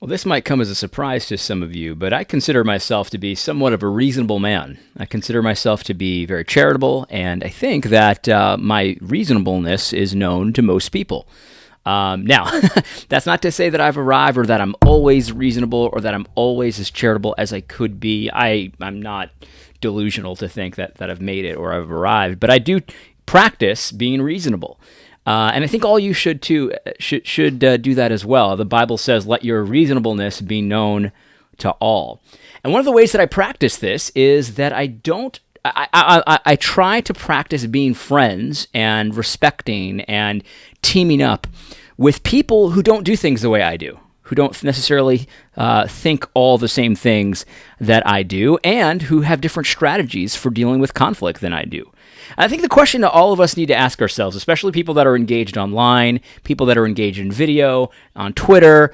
Well, this might come as a surprise to some of you, but I consider myself to be somewhat of a reasonable man. I consider myself to be very charitable, and I think that my reasonableness is known to most people. Now, that's not to say that I've arrived or that I'm always reasonable or that I'm always as charitable as I could be. I'm not delusional to think that I've made it or I've arrived, but I do practice being reasonable. And I think all you should too should do that as well. The Bible says, "Let your reasonableness be known to all." And one of the ways that I practice this is that I try to practice being friends and respecting and teaming up with people who don't do things the way I do, who don't necessarily think all the same things that I do, and who have different strategies for dealing with conflict than I do. I think the question that all of us need to ask ourselves, especially people that are engaged online, people that are engaged in video, on Twitter,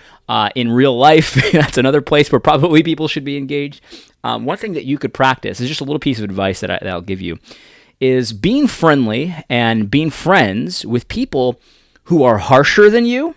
in real life, that's another place where probably people should be engaged. One thing that you could practice is just a little piece of advice that I'll give you, is being friendly and being friends with people who are harsher than you,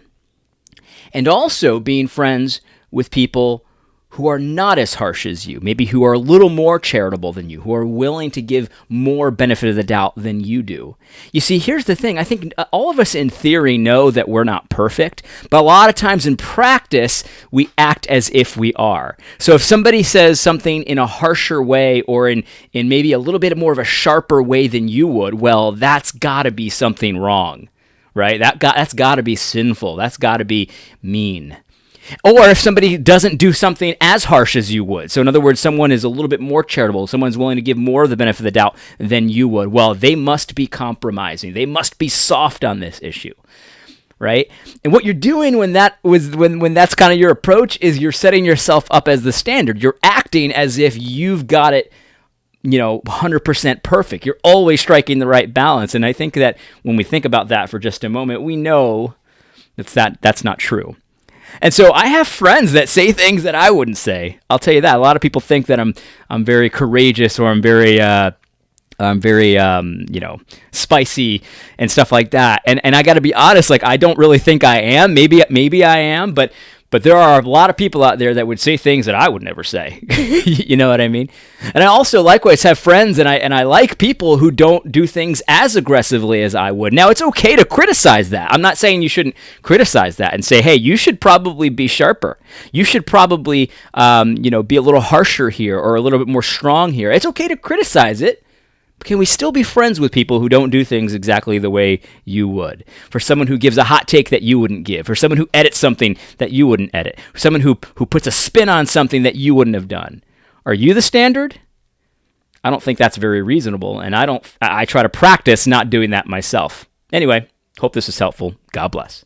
and also being friends with people who are not as harsh as you, maybe who are a little more charitable than you, who are willing to give more benefit of the doubt than you do. You see, here's the thing. I think all of us in theory know that we're not perfect, but a lot of times in practice, we act as if we are. So if somebody says something in a harsher way or in maybe a little bit more of a sharper way than you would, well, that's got to be something wrong, right? That's got to be sinful. That's got to be mean. Or if somebody doesn't do something as harsh as you would. So in other words, someone is a little bit more charitable. Someone's willing to give more of the benefit of the doubt than you would. Well, they must be compromising. They must be soft on this issue, right? And what you're doing when that's kind of your approach is you're setting yourself up as the standard. You're acting as if you've got it 100% perfect. You're always striking the right balance. And I think that when we think about that for just a moment, we know that's not true. And so I have friends that say things that I wouldn't say. I'll tell you that. A lot of people think that I'm very courageous or I'm very spicy and stuff like that. And I got to be honest, like I don't really think I am. Maybe I am, but there are a lot of people out there that would say things that I would never say. You know what I mean? And I also likewise have friends, and I like people who don't do things as aggressively as I would. Now, it's okay to criticize that. I'm not saying you shouldn't criticize that and say, hey, you should probably be sharper. You should probably be a little harsher here or a little bit more strong here. It's okay to criticize it. Can we still be friends with people who don't do things exactly the way you would? For someone who gives a hot take that you wouldn't give, for someone who edits something that you wouldn't edit, for someone who puts a spin on something that you wouldn't have done. Are you the standard? I don't think that's very reasonable, and I try to practice not doing that myself. Anyway, hope this is helpful. God bless.